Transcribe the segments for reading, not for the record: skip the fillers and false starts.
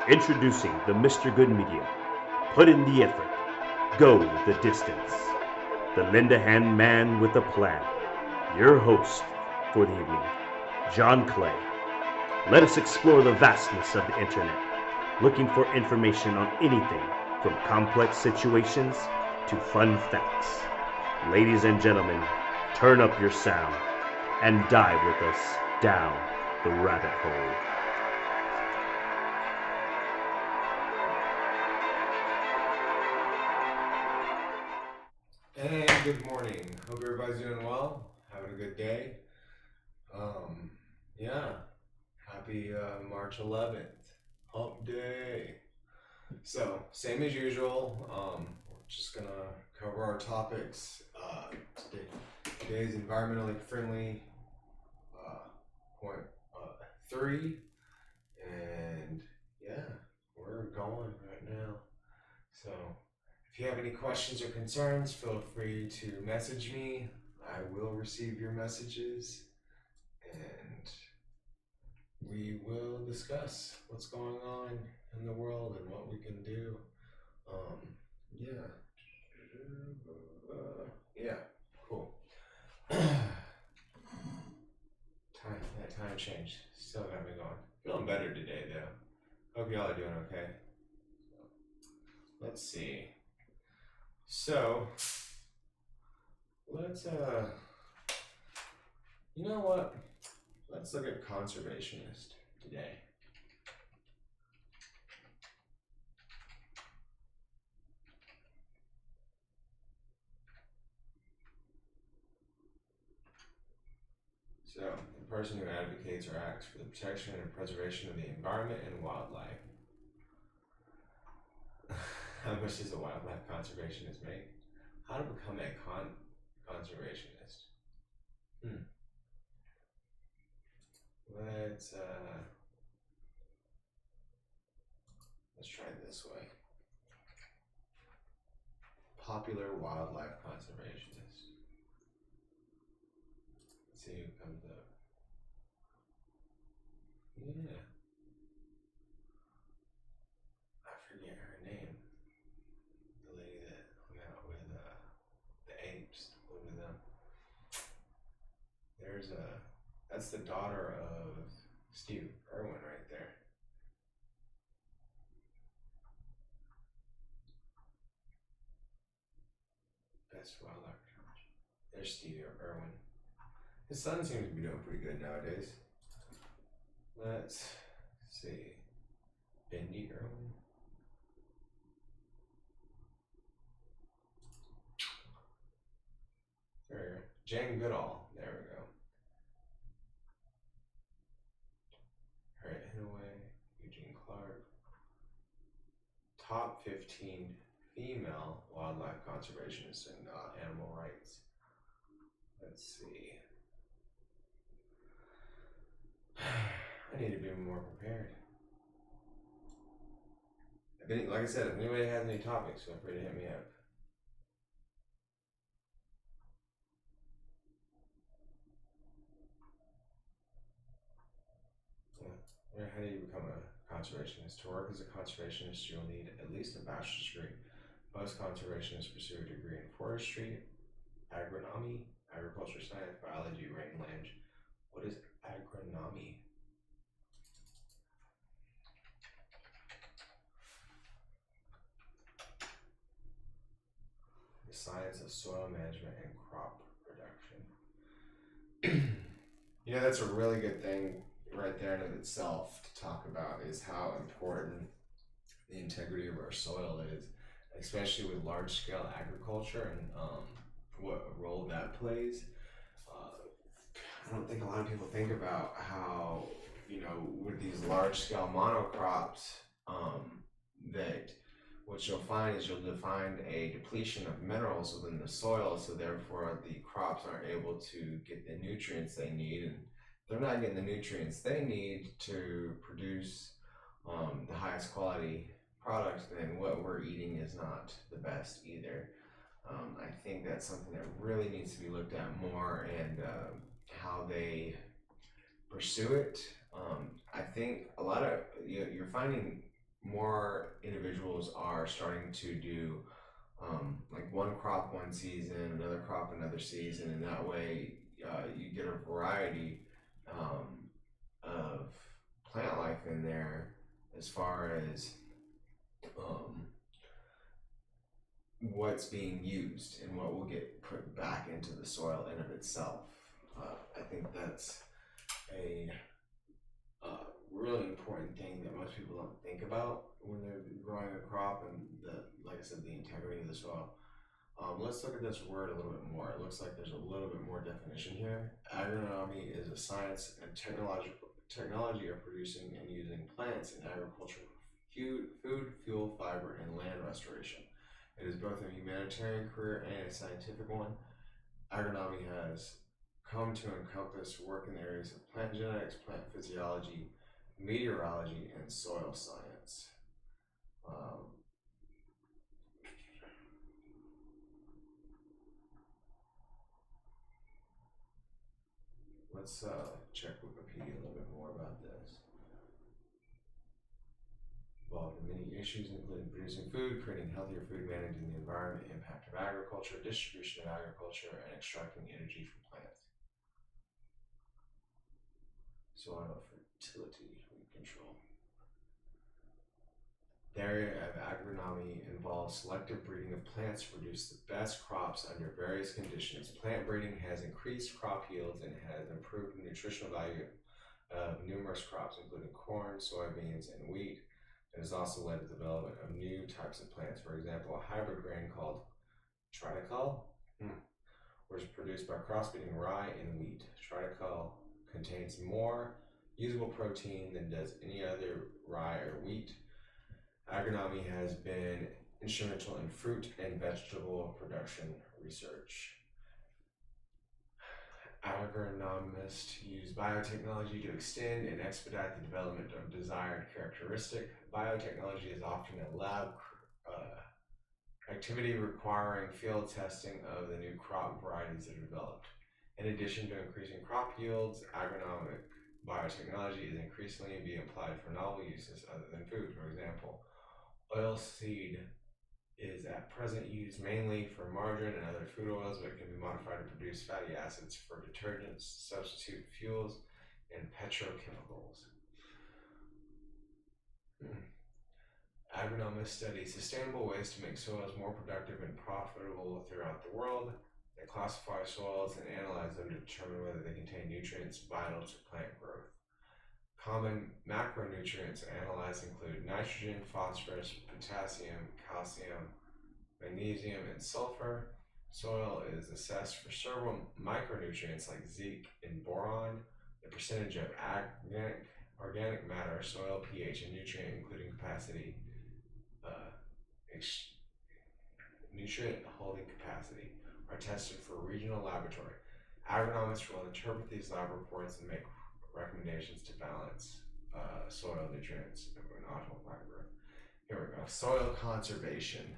Introducing the Mr. Good Media. Put in the effort. Go the distance. The lend a hand man with a plan. Your host for the evening, John Clay. Let us explore the vastness of the internet, looking for information on anything from complex situations to fun facts. Ladies and gentlemen, turn up your sound and dive with us down the rabbit hole. And good morning. Hope everybody's doing well. Having a good day. Um, yeah. Happy March 11th. Hump day. So, same as usual. We're just gonna cover our topics. Today's environmentally friendly point three, and yeah, we're going right now. So, if you have any questions or concerns, feel free to message me. I will receive your messages and we will discuss what's going on in the world and what we can do. Yeah. Yeah, cool. Time changed. Still got me going. Feeling better today though. Hope y'all are doing okay. Let's see. So, let's you know what? Let's look at conservationist today. So, the person who advocates or acts for the protection and preservation of the environment and wildlife. How much does a wildlife conservationist make? How to become a conservationist? Hmm. Let's let's try it this way. Popular wildlife conservationist. Let's see who comes up. Yeah, I forget her name. The lady that hung out with the apes, lived with them. There's a that's the daughter of Steve Irwin right there. Best wildlife conservation. There's Steve Irwin. His son seems to be doing pretty good nowadays. Let's see. Bendy Irwin. There we go. Jane Goodall. There we go. Alright, Hinaway, Eugene Clark. Top 15 female wildlife conservationists and animal rights. Let's see. I need to be more prepared. Like I said, if anybody has any topics, feel free to hit me up. How do you become a conservationist? To work as a conservationist, you'll need at least a bachelor's degree. Most conservationists pursue a degree in forestry, agronomy, agriculture science, biology, rangeland. What is agronomy? The science of soil management and crop production. That's a really good thing right there in of itself to talk about is how important the integrity of our soil is, especially with large scale agriculture and what role that plays. I don't think a lot of people think about how, with these large scale monocrops, that what you'll find is you'll find a depletion of minerals within the soil, so therefore the crops aren't able to get the nutrients they need, and they're not getting the nutrients they need to produce the highest quality product, then what we're eating is not the best either. I think that's something that really needs to be looked at more, and how they pursue it. I think a lot of you're finding more individuals are starting to do like one crop one season, another crop another season, and that way you get a variety of plant life in there as far as um, what's being used and what will get put back into the soil in of itself. I think that's a really important thing that most people don't think about when they're growing a crop, and like I said, the integrity of the soil. Let's look at this word a little bit more. It looks like there's a little bit more definition here. Agronomy is a science and technology of producing and using plants in agriculture, food, fuel, fiber, and land restoration. It is both a humanitarian career and a scientific one. Agronomy has come to encompass work in the areas of plant genetics, plant physiology, meteorology, and soil science. Let's check Wikipedia a little bit more about this. Involved in many issues, including producing food, creating healthier food, managing the environment, impact of agriculture, distribution of agriculture, and extracting energy from plants. Soil fertility and control. The area of agronomy involves selective breeding of plants to produce the best crops under various conditions. Plant breeding has increased crop yields and has improved the nutritional value of numerous crops, including corn, soybeans, and wheat. It has also led to the development of new types of plants. For example, a hybrid grain called triticale, which is produced by crossbreeding rye and wheat. Triticale contains more usable protein than does any other rye or wheat. Agronomy has been instrumental in fruit and vegetable production research. Agronomists use biotechnology to extend and expedite the development of desired characteristic. Biotechnology is often a lab activity requiring field testing of the new crop varieties that are developed. In addition to increasing crop yields, agronomic biotechnology is increasingly being applied for novel uses other than food. For example, oilseed is at present used mainly for margarine and other food oils, but it can be modified to produce fatty acids for detergents, substitute fuels, and petrochemicals. Agronomists study sustainable ways to make soils more productive and profitable throughout the world. They classify soils and analyze them to determine whether they contain nutrients vital to plant growth. Common macronutrients analyzed include nitrogen, phosphorus, potassium, calcium, magnesium, and sulfur. Soil is assessed for several micronutrients like zinc and boron, the percentage of organic matter, soil pH, and nutrient including capacity, nutrient holding capacity are tested for regional laboratory. Agronomists will interpret these lab reports and make recommendations to balance soil nutrients and optimal plant growth. Here we go. Soil conservation.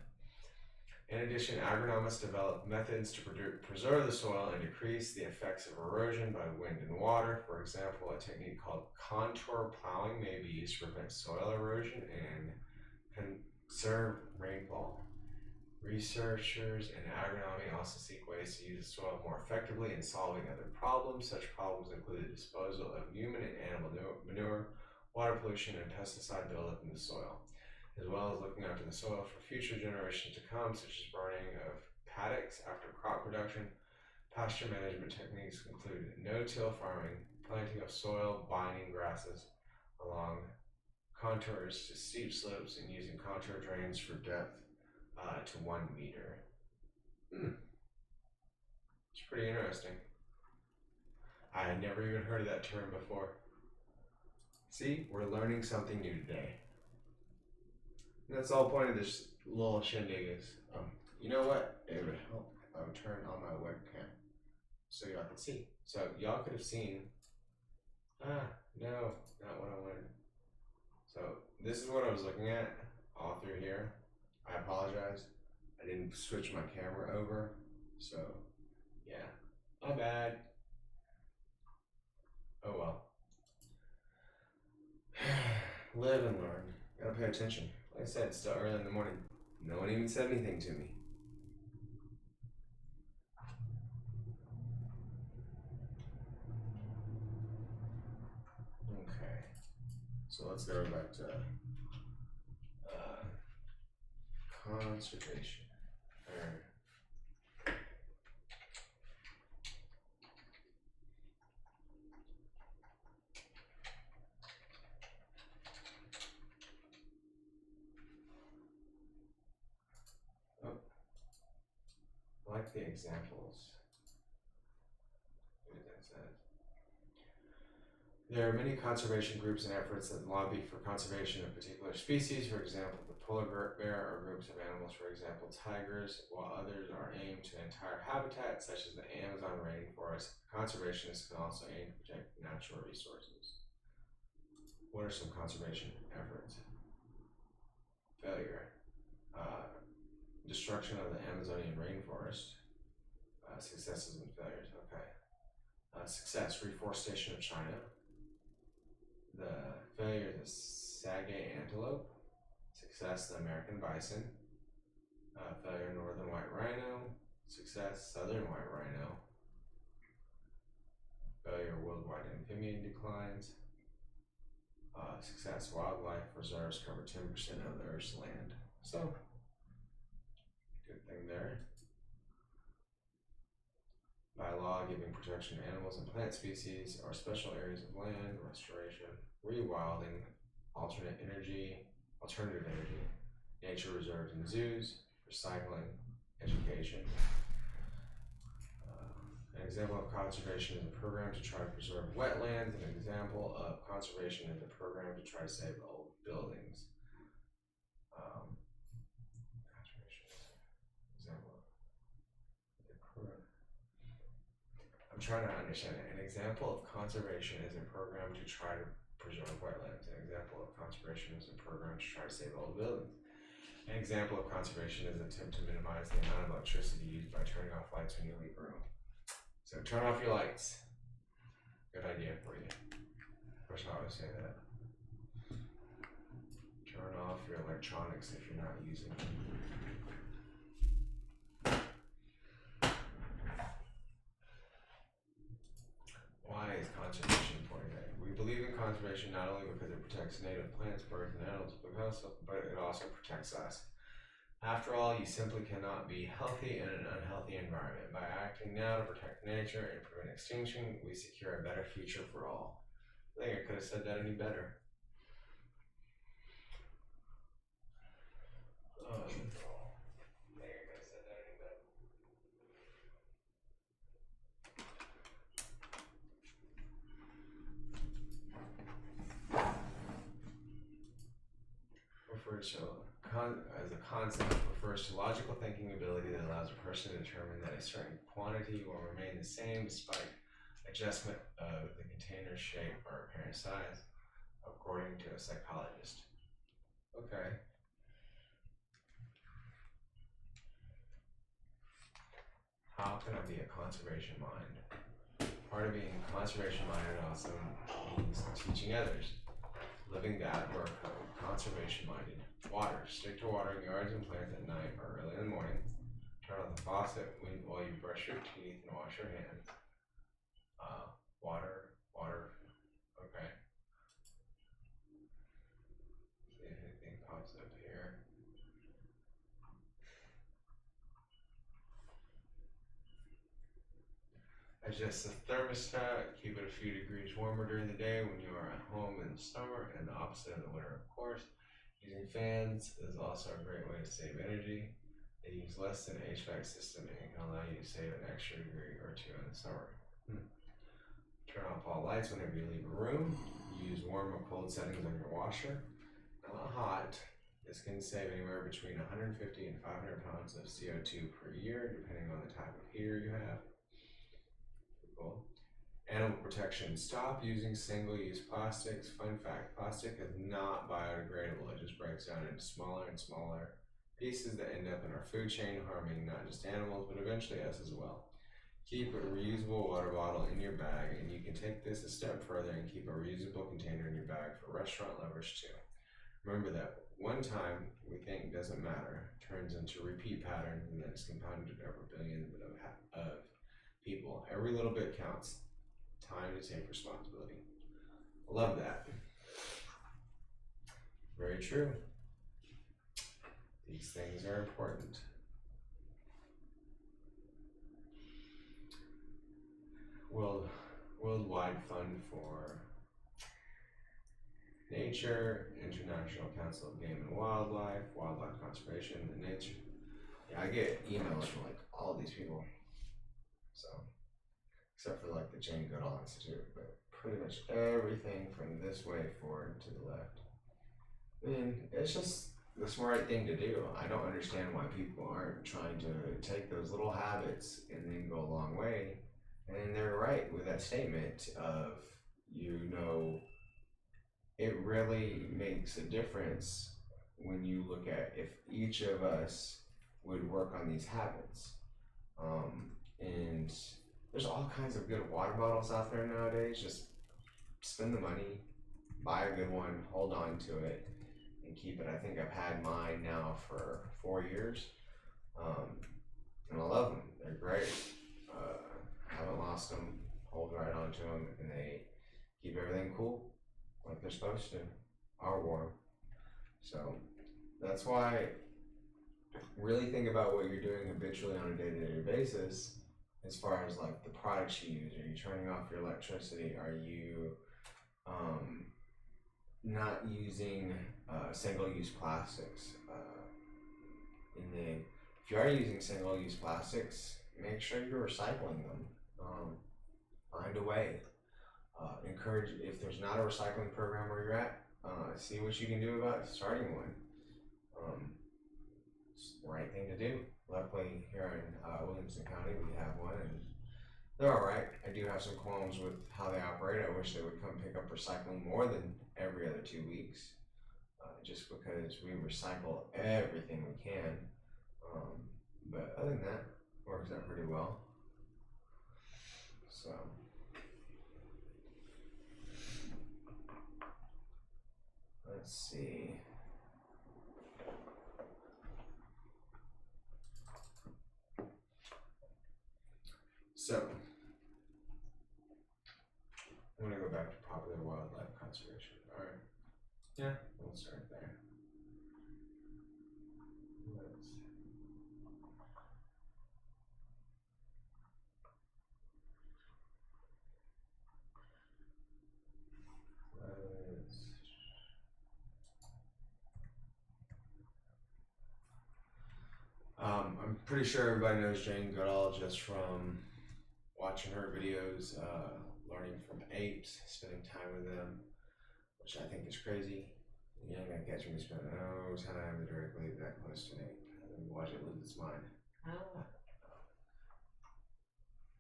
In addition, agronomists develop methods to preserve the soil and decrease the effects of erosion by wind and water. For example, a technique called contour plowing may be used to prevent soil erosion and conserve rainfall. Researchers in agronomy also seek ways to use the soil more effectively in solving other problems. Such problems include the disposal of human and animal manure, water pollution, and pesticide buildup in the soil, as well as looking after the soil for future generations to come, such as burning of paddocks after crop production. Pasture management techniques include no-till farming, planting of soil-binding grasses along contours to steep slopes, and using contour drains for depth to 1 meter. It's pretty interesting. I had never even heard of that term before. See, we're learning something new today. And that's the whole point of this little shindig is, you know what? It would help if I would turn on my webcam so y'all could see. So y'all could have seen, no, not what I wanted. So this is what I was looking at all through here. I apologize. I didn't switch my camera over. So yeah, my bad. Oh well. Live and learn. Gotta pay attention. Like I said, it's still early in the morning. No one even said anything to me. Okay. So let's go back to conservation. I like the examples. There are many conservation groups and efforts that lobby for conservation of particular species, for example, the polar bear or groups of animals, for example, tigers, while others are aimed to entire habitats, such as the Amazon rainforest. Conservationists can also aim to protect natural resources. What are some conservation efforts? Failure. Destruction of the Amazonian rainforest. Successes and failures. Okay. Success. Reforestation of China. The failure, the Sage antelope. Success, the American bison. Failure, northern white rhino. Success, southern white rhino. Failure, worldwide amphibian declines. Success, wildlife reserves cover 10% of the Earth's land. So, good thing there. By law, giving protection to animals and plant species or special areas of land, restoration, rewilding, alternative energy, nature reserves and zoos, recycling, education. An example of conservation is a program to try to preserve wetlands. An example of conservation is a program to try to save old buildings. Conservation example. I'm trying to understand it. An example of conservation is a program to try to preserve wetlands. An example of conservation is a program to try to save old buildings. An example of conservation is an attempt to minimize the amount of electricity used by turning off lights when you leave a room. So turn off your lights. Good idea for you. Of course, I always say that. Turn off your electronics if you're not using them. Why is conservation important? We believe in conservation not only because it protects native plants, birds, and animals, but it also protects us. After all, you simply cannot be healthy in an unhealthy environment. By acting now to protect nature and prevent extinction, we secure a better future for all. I think I could have said that any better. As a concept, refers to logical thinking ability that allows a person to determine that a certain quantity will remain the same despite adjustment of the container's shape or apparent size, according to a psychologist. Okay. How can I be a conservation mind? Part of being conservation minded also means teaching others. Living that work code, conservation minded. Water. Stick to watering yards and plants at night or early in the morning. Turn on the faucet while you brush your teeth and wash your hands. Water. Okay. See if anything pops up here. Adjust the thermostat. Keep it a few degrees warmer during the day when you are at home in the summer, and the opposite in the winter, of course. Using fans is also a great way to save energy. They use less than an HVAC system and can allow you to save an extra degree or two in the summer. Turn off all lights whenever you leave a room. Use warm or cold settings on your washer. Not hot. This can save anywhere between 150 and 500 pounds of CO2 per year, depending on the type of heater you have. Cool. Animal protection. Stop using single-use plastics. Fun fact, plastic is not biodegradable. It just breaks down into smaller and smaller pieces that end up in our food chain, harming not just animals, but eventually us as well. Keep a reusable water bottle in your bag, and you can take this a step further and keep a reusable container in your bag for restaurant lovers too. remember that one time we think doesn't matter turns into repeat pattern, and then it's compounded over billions of people. Every little bit counts. Time to take responsibility. Love that. Very true. These things are important. Worldwide Fund for Nature, International Council of Game and Wildlife, Wildlife Conservation, and Nature. Yeah, I get emails from like all these people. So, except for like the Jane Goodall Institute, but pretty much everything from this way forward to the left. I mean, it's just the smart thing to do. I don't understand why people aren't trying to take those little habits and then go a long way. And they're right with that statement of, it really makes a difference when you look at if each of us would work on these habits. And there's all kinds of good water bottles out there nowadays. Just spend the money, buy a good one, hold on to it, and keep it. I think I've had mine now for 4 years, and I love them. They're great. Haven't lost them. Hold right on to them, and they keep everything cool, like they're supposed to. Are warm. So that's why really think about what you're doing habitually on a day-to-day basis. As far as like the products you use, are you turning off your electricity? Are you not using single-use plastics? And then if you are using single-use plastics, make sure you're recycling them. Find a way. Encourage, if there's not a recycling program where you're at, see what you can do about starting one. It's the right thing to do. Luckily, here in Williamson County, we have one, and they're all right. I do have some qualms with how they operate. I wish they would come pick up recycling more than every other 2 weeks, just because we recycle everything we can. But other than that, works out pretty well. So. Let's see. So, I'm going to go back to popular wildlife conservation. All right. Yeah, we'll start there. I'm pretty sure everybody knows Jane Goodall just from watching her videos, learning from apes, spending time with them, which I think is crazy. You ain't gonna catch me spending no time directly that close to an ape. Watch it lose its mind.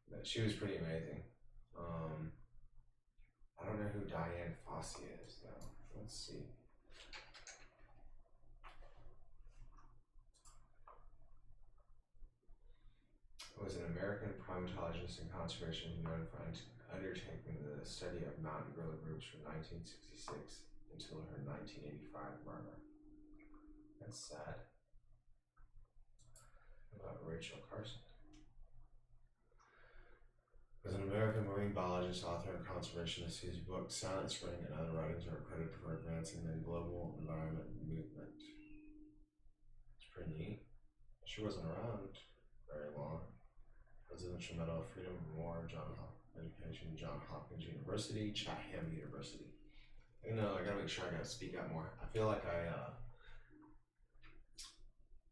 But she was pretty amazing. I don't know who Diane Fossey is though. Let's see. Was an American primatologist and conservation known for undertaking the study of mountain gorilla groups from 1966 until her 1985 murder. That's sad. About Rachel Carson. Was an American marine biologist, author, and conservationist whose book Silent Spring and other writings are credited for advancing the global environment movement. It's pretty neat. She wasn't around very long. Presidential Medal of Freedom and War, Education, Johns Hopkins University, Chatham University. I gotta make sure I gotta speak up more. I feel like I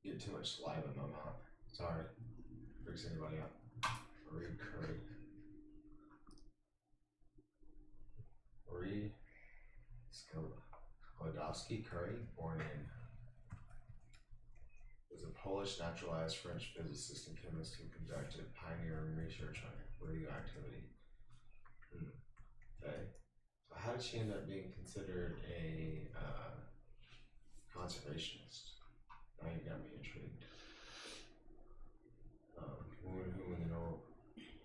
get too much saliva in my mouth. Sorry. Freaks anybody out. Marie Curie. Marie Skłodowski-Curie, born in, was a Polish naturalized French physicist and chemist who conducted pioneering research on radioactivity. Okay. So how did she end up being considered a conservationist? Now you got me intrigued. Woman who won the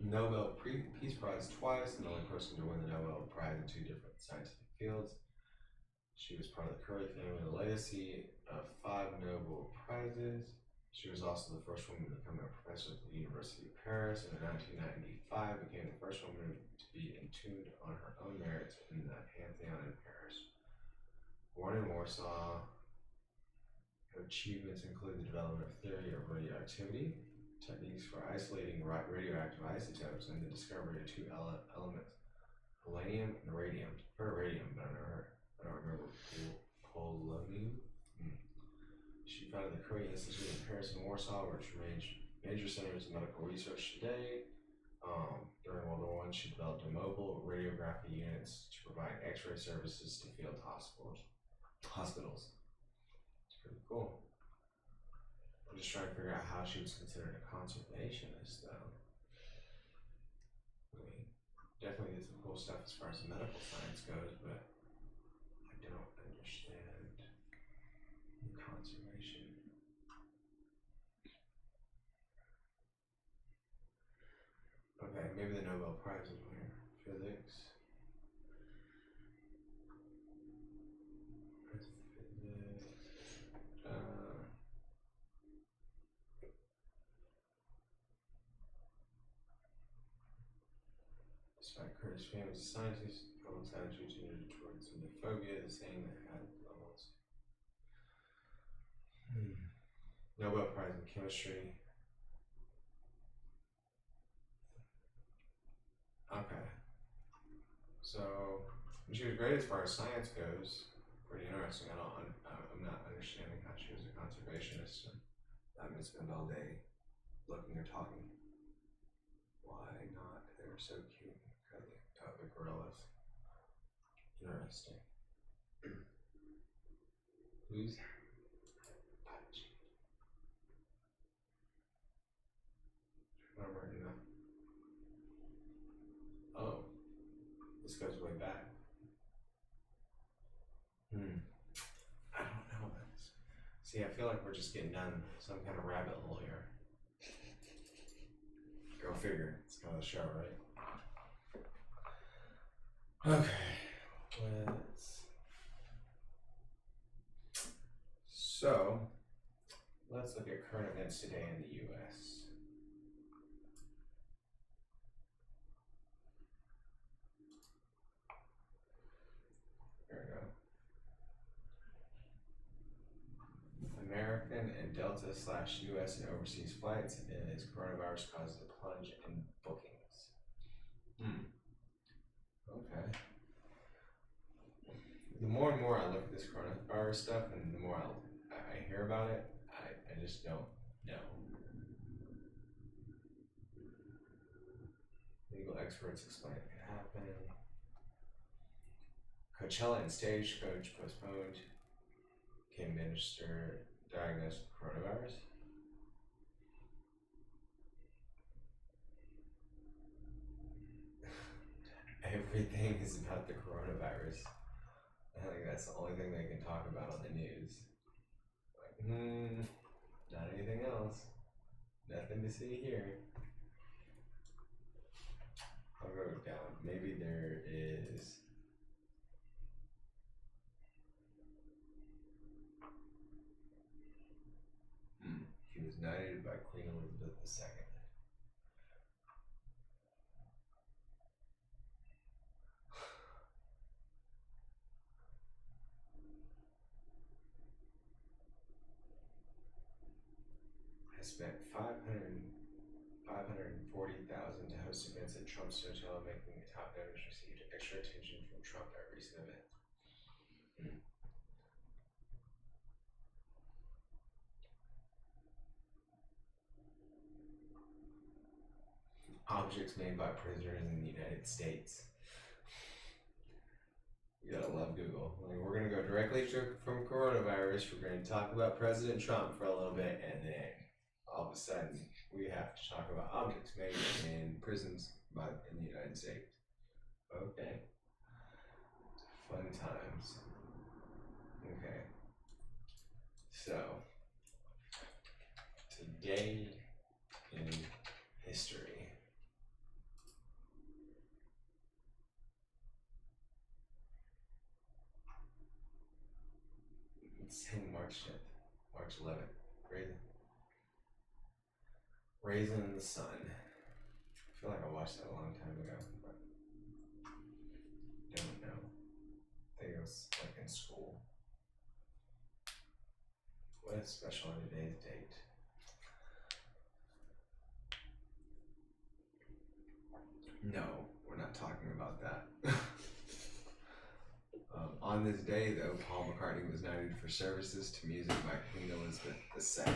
Nobel Peace Prize twice, and the only person to win the Nobel Prize in 2 different scientific fields. She was part of the Curie family, the legacy of 5 Nobel Prizes. She was also the first woman to become a professor at the University of Paris, and in 1995 became the first woman to be entombed on her own merits in the Pantheon in Paris. Born in Warsaw, her achievements include the development of theory of radioactivity, techniques for isolating radioactive isotopes, and the discovery of 2 elements, polonium and radium. I've heard of radium, but I don't remember polonium. She founded the Curie Institute in Paris and Warsaw, which remains major centers of medical research today. During World War I, she developed a mobile radiography units to provide X-ray services to field hospitals. It's pretty cool. I'm just trying to figure out how she was considered a conservationist, though. I mean, definitely did some cool stuff as far as medical science goes, but I don't understand conservation. Okay, maybe the Nobel Prize is winner. Physics. Despite Curtis' fame as a scientist, public attitude tended towards xenophobia, the saying that had levels. Nobel Prize in Chemistry. Okay. So, she was great as far as science goes. Pretty interesting. I'm not understanding how she was a conservationist. I'm gonna spend all day looking or talking. Why not? They were so cute and cuddly. Oh, the gorillas. Interesting. Who's Apache? I'm writing that. Oh, this goes way back. I don't know. See, I feel like we're just getting down some kind of rabbit hole here. Go figure. It's kind of the show, right? Okay. Let's look at current events today in the U.S. There we go. American and Delta / U.S. and overseas flights as coronavirus causes a plunge in bookings. Okay. The more and more I look at this coronavirus stuff, and the more I hear about it, I just don't know. Legal experts explain it could happen. Coachella and Stagecoach postponed. Kim Minister diagnosed with coronavirus. Everything is about the coronavirus. I think that's the only thing they can talk about on the news. Like, not anything else. Nothing to see here. I'll go down. Maybe there is. He was knighted by Queen Elizabeth II. I spent $540,000 to host events at Trump's hotel, making the top donors received extra attention from Trump at recent events. Objects made by prisoners in the United States. You gotta love Google. Like, we're gonna go directly from coronavirus. We're gonna talk about President Trump for a little bit, and then all of a sudden we have to talk about objects made in prisons in the United States. Okay. Fun times. Okay. So, today in history. March 11th. Raisin in the Sun. I feel like I watched that a long time ago, but don't know. I think it was like in school. What is special on today's date? No, we're not talking about that. On this day, though, Paul McCartney was knighted for services to music by Queen Elizabeth II.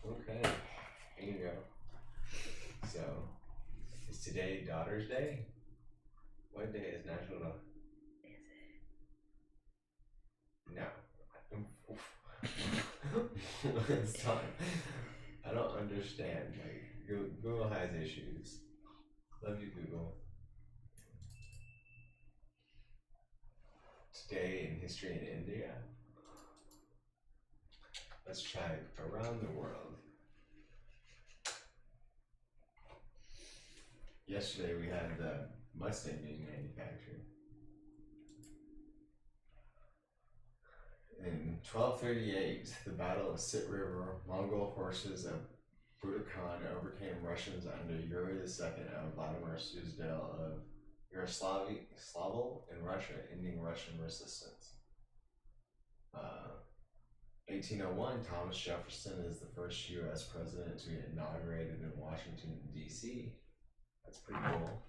Okay, here you go. So, is today Daughter's Day? What day is National Daughter? No. It's time. I don't understand. Like, Google has issues. Love you, Google. Today in history in India. Let's try around the world. Yesterday we had the Mustang being manufactured. In 1238, the Battle of Sit River, Mongol forces of Buddha Khan overcame Russians under Yuri II of Vladimir Suzdal of Yaroslavl in Russia, ending Russian resistance. 1801, Thomas Jefferson is the first U.S. president to be inaugurated in Washington, D.C. That's pretty cool.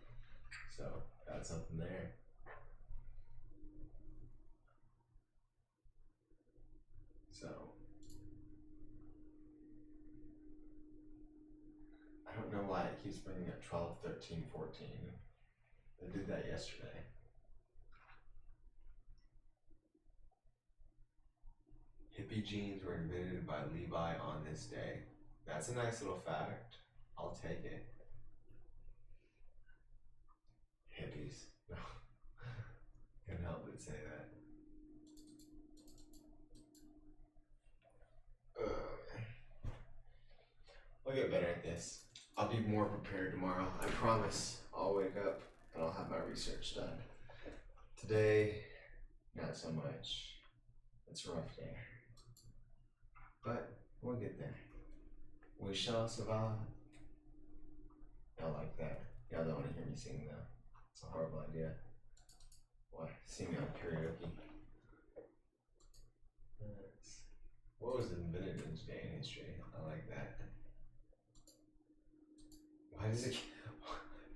So, got something there. So, I don't know why it keeps bringing up 12, 13, 14. I did that yesterday. Hippie jeans were invented by Levi on this day. That's a nice little fact. I'll take it. Hippies. No. Couldn't help but say that. I'll get better at this. I'll be more prepared tomorrow. I promise. I'll wake up and I'll have my research done. Today, not so much. It's a rough day. But we'll get there. We shall survive. Y'all like that. Y'all don't want to hear me sing though. It's a horrible idea. What? Sing me on karaoke. What was invented in today in history? I like that. Why does it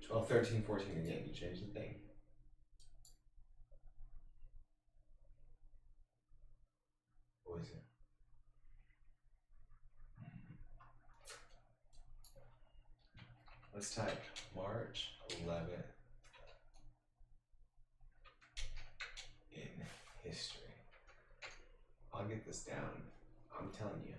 12, 13, 14 again? You changed the thing. What is it? Let's type March 11th in history. I'll get this down. I'm telling you.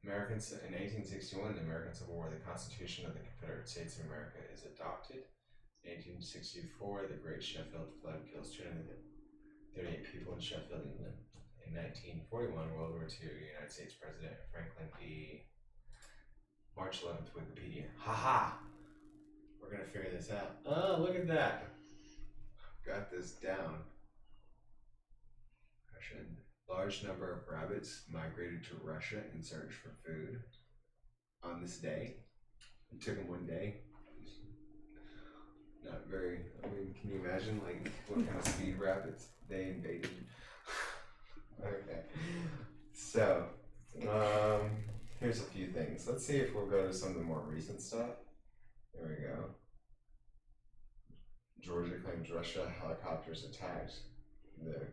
Americans in 1861, the American Civil War, the Constitution of the Confederate States of America is adopted. In 1864, the Great Sheffield Flood kills 238 people in Sheffield, England. In 1941, World War II, United States President Franklin D. March 11th, Wikipedia. Haha! We're gonna figure this out. Oh, look at that! Got this down. Large number of rabbits migrated to Russia in search for food on this day. It took them one day. Not very, I mean, can you imagine like what kind of speed rabbits they invaded? Okay. So, here's a few things. Let's see if we'll go to some of the more recent stuff. There we go. Georgia claims Russia helicopters attacked the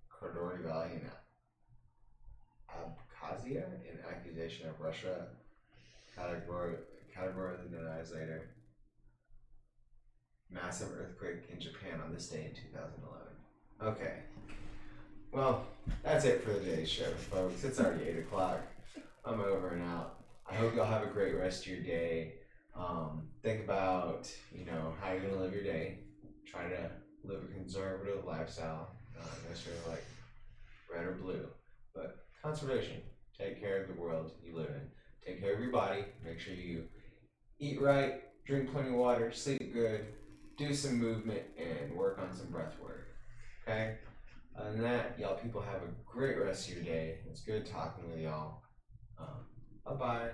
Cordori Valley in Abkhazia in accusation of Russia. Categorically denies later. Massive earthquake in Japan on this day in 2011. Okay. Well, that's it for today's show, folks. It's already 8 o'clock. I'm over and out. I hope y'all have a great rest of your day. Think about, how you're going to live your day. Try to live a conservative lifestyle. Not necessarily like red or blue, but conservation. Take care of the world you live in. Take care care of your body. Make sure you eat right, drink plenty of water, sleep good, do some movement, and work on some breath work. Okay? Other than that, y'all people have a great rest of your day. It's good talking with y'all. Bye-bye.